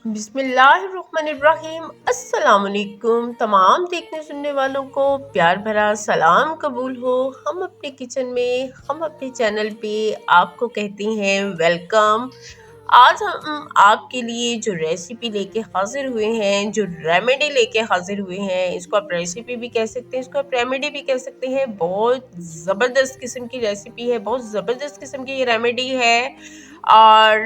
बिस्मिल्लाहिर्रहमानिर्रहीम। अस्सलाम वालेकुम। तमाम देखने सुनने वालों को प्यार भरा सलाम कबूल हो। हम अपने किचन में, हम अपने चैनल पे आपको कहते हैं वेलकम। आज हम आपके लिए जो रेसिपी लेके हाजिर हुए हैं, जो रेमेडी लेके हाजिर हुए हैं, इसको आप रेसिपी भी कह सकते हैं, इसको आप रेमेडी भी कह सकते हैं। बहुत ज़बरदस्त किस्म की रेसिपी है, बहुत ज़बरदस्त किस्म की ये रेमेडी है। और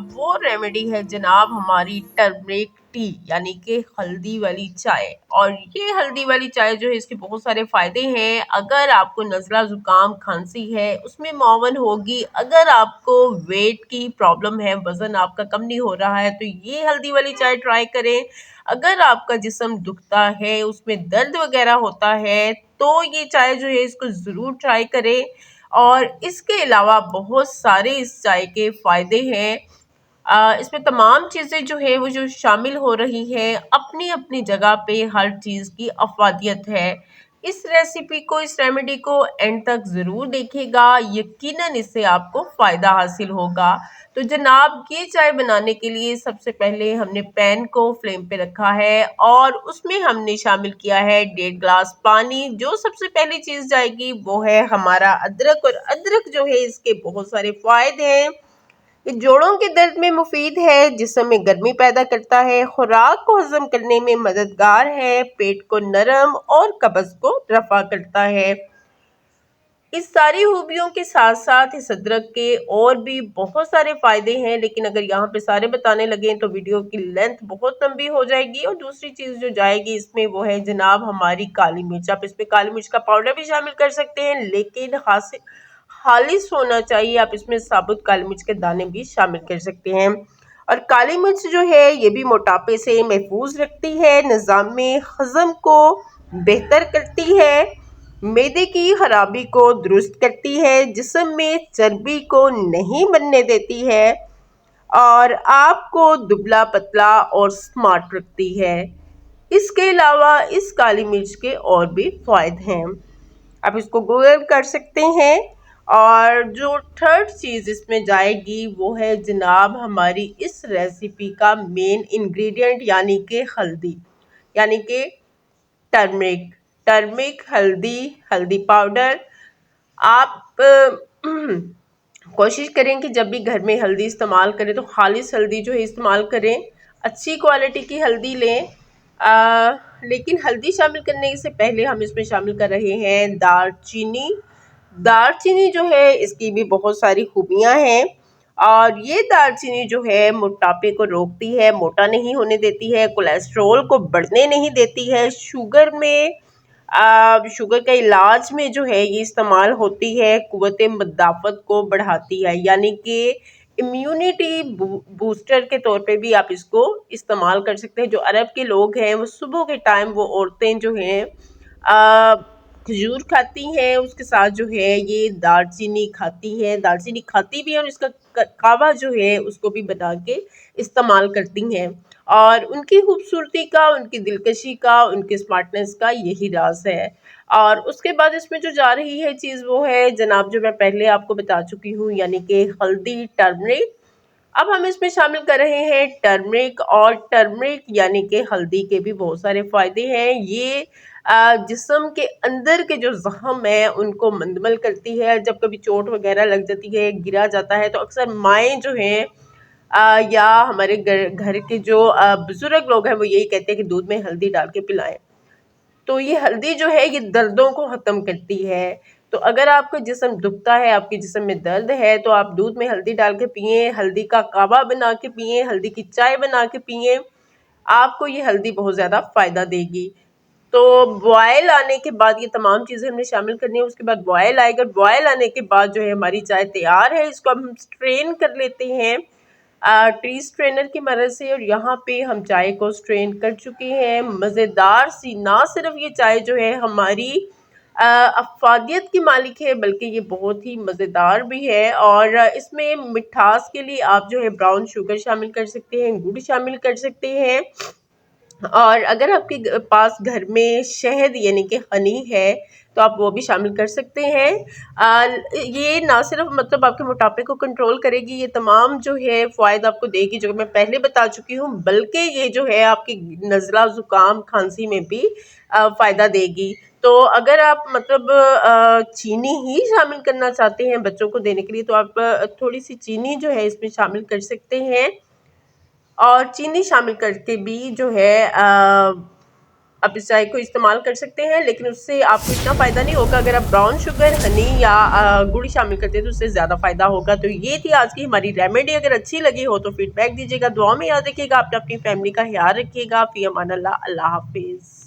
वो रेमेडी है जनाब हमारी टर्मरिक टी, यानी कि हल्दी वाली चाय। और ये हल्दी वाली चाय जो है, इसके बहुत सारे फायदे हैं। अगर आपको नज़ला ज़ुकाम खांसी है उसमें मुआवन होगी। अगर आपको वेट की प्रॉब्लम है, वज़न आपका कम नहीं हो रहा है, तो ये हल्दी वाली चाय ट्राई करें। अगर आपका जिस्म दुखता है, उसमें दर्द वगैरह होता है, तो ये चाय जो है इसको ज़रूर ट्राई करें। और इसके अलावा बहुत सारे इस चाय के फ़ायदे हैं। इसमें तमाम चीज़ें जो है वो जो शामिल हो रही हैं, अपनी अपनी जगह पे हर चीज़ की अफादियत है। इस रेसिपी को, इस रेमेडी को एंड तक ज़रूर देखिएगा, यकीनन इससे आपको फ़ायदा हासिल होगा। तो जनाब, ये चाय बनाने के लिए सबसे पहले हमने पैन को फ्लेम पे रखा है और उसमें हमने शामिल किया है 1.5 ग्लास पानी। जो सबसे पहली चीज़ जाएगी वो है हमारा अदरक। और अदरक जो है इसके बहुत सारे फ़ायदे हैं। ये जोड़ों के दर्द में मुफीद है, जिस्म में गर्मी पैदा करता है, खुराक को हजम करने में मददगार है, पेट को नरम और कब्ज को रफा करता है। इस सारी खूबियों के साथ साथ इस अदरक के और भी बहुत सारे फायदे हैं, लेकिन अगर यहाँ पे सारे बताने लगे तो वीडियो की लेंथ बहुत लंबी हो जाएगी। और दूसरी चीज़ जो जाएगी इसमें वो है जनाब हमारी काली मिर्च। आप इसमें काली मिर्च का पाउडर भी शामिल कर सकते हैं, लेकिन खालिश होना चाहिए। आप इसमें साबुत काली मिर्च के दाने भी शामिल कर सकते हैं। और काली मिर्च जो है ये भी मोटापे से महफूज रखती है, निज़ाम में हजम को बेहतर करती है, मैदे की खराबी को दुरुस्त करती है, जिस्म में चर्बी को नहीं बनने देती है और आपको दुबला पतला और स्मार्ट रखती है। इसके अलावा इस काली मिर्च के और भी फायदे हैं, आप इसको गूगल कर सकते हैं। और जो थर्ड चीज़ इसमें जाएगी वो है जनाब हमारी इस रेसिपी का मेन इंग्रेडिएंट, यानी कि हल्दी, यानी कि टर्मरिक। टर्मरिक हल्दी, हल्दी पाउडर। आप कोशिश करें कि जब भी घर में हल्दी इस्तेमाल करें तो खालिश हल्दी जो है इस्तेमाल करें, अच्छी क्वालिटी की हल्दी लें। लेकिन हल्दी शामिल करने से पहले हम इसमें शामिल कर रहे हैं दालचीनी। दालचीनी जो है इसकी भी बहुत सारी खूबियां हैं। और ये दालचीनी जो है मोटापे को रोकती है, मोटा नहीं होने देती है, कोलेस्ट्रॉल को बढ़ने नहीं देती है, शुगर का इलाज में जो है ये इस्तेमाल होती है, कुव्वत मदाफ़त को बढ़ाती है, यानी कि इम्यूनिटी बूस्टर के तौर पे भी आप इसको इस्तेमाल कर सकते हैं। जो अरब के लोग हैं वो सुबह के टाइम, वो औरतें जो हैं खजूर खाती हैं, उसके साथ जो है ये दालचीनी खाती हैं, दालचीनी खाती भी हैं और इसका कावा जो है उसको भी बना के इस्तेमाल करती हैं। और उनकी खूबसूरती का, उनकी दिलकशी का, उनके स्मार्टनेस का यही राज है। और उसके बाद इसमें जो जा रही है चीज़ वो है जनाब, जो मैं पहले आपको बता चुकी हूँ, यानी कि हल्दी, टर्मरिक। अब हम इसमें शामिल कर रहे हैं टर्मरिक। और टर्मरिक यानी कि हल्दी के भी बहुत सारे फायदे हैं। ये जिस्म के अंदर के जो जख्म है उनको मंदमल करती है। जब कभी चोट वगैरह लग जाती है, गिरा जाता है, तो अक्सर माएँ जो हैं या हमारे घर के जो बुजुर्ग लोग हैं वो यही कहते हैं कि दूध में हल्दी डाल के पिलाएं। तो ये हल्दी जो है ये दर्दों को ख़त्म करती है। तो अगर आपका जिस्म दुखता है, आपके जिस्म में दर्द है, तो आप दूध में हल्दी डाल के पिएं, हल्दी का कावा बना के पिएं, हल्दी की चाय बना के पिएं। आपको ये हल्दी बहुत ज़्यादा फ़ायदा देगी। तो बॉयल आने के बाद ये तमाम चीज़ें हमने शामिल करनी है। उसके बाद बॉयल आएगा, बॉयल आने के बाद जो है हमारी चाय तैयार है। इसको अब हम स्ट्रेन कर लेते हैं टी स्ट्रेनर की मदद से। और यहाँ पे हम चाय को स्ट्रेन कर चुके हैं। मज़ेदार सी, ना सिर्फ ये चाय जो है हमारी अफादियत की मालिक है, बल्कि ये बहुत ही मज़ेदार भी है। और इसमें मिठास के लिए आप जो है ब्राउन शुगर शामिल कर सकते हैं, गुड़ शामिल कर सकते हैं। और अगर आपके पास घर में शहद यानी कि हनी है तो आप वो भी शामिल कर सकते हैं। ये ना सिर्फ मतलब आपके मोटापे को कंट्रोल करेगी, ये तमाम जो है फ़ायदा आपको देगी जो मैं पहले बता चुकी हूँ, बल्कि ये जो है आपकी नज़ला ज़ुकाम खांसी में भी फ़ायदा देगी। तो अगर आप मतलब चीनी ही शामिल करना चाहते हैं बच्चों को देने के लिए, तो आप थोड़ी सी चीनी जो है इसमें शामिल कर सकते हैं। और चीनी शामिल करके भी जो है आप इस चाय को इस्तेमाल कर सकते हैं, लेकिन उससे आपको इतना फ़ायदा नहीं होगा। अगर आप ब्राउन शुगर, हनी या गुड़ शामिल करते हैं तो उससे ज़्यादा फ़ायदा होगा। तो ये थी आज की हमारी रेमेडी। अगर अच्छी लगी हो तो फीडबैक दीजिएगा, दुआ में याद रखिएगा, अपनी फैमिली का ख्याल रखिएगा। फ़ी अमान अल्लाह, अल्लाह हाफिज़।